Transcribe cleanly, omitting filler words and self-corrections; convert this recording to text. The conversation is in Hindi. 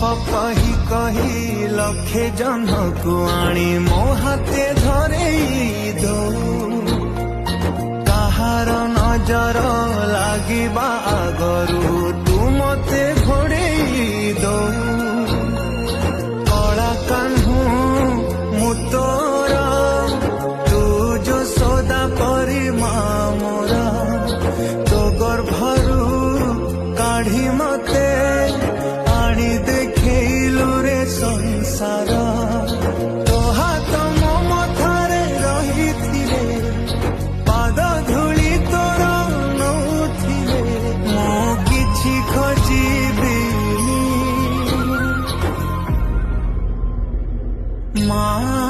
कही कही लक्षे जन को आनी मो हाथे धरेई दो कहार नजर लागिबा आगरू तू मते घोड़ेई दो कला कान्हू मु तोरा तू जो सौदा परी मोरा तो गर्भरू काढ़ी मते आनी देखलु रे संसार तो हाथ मो मथारे रही पाद धूली तोर नौथिले मो किछि खोजिबिनी माँ।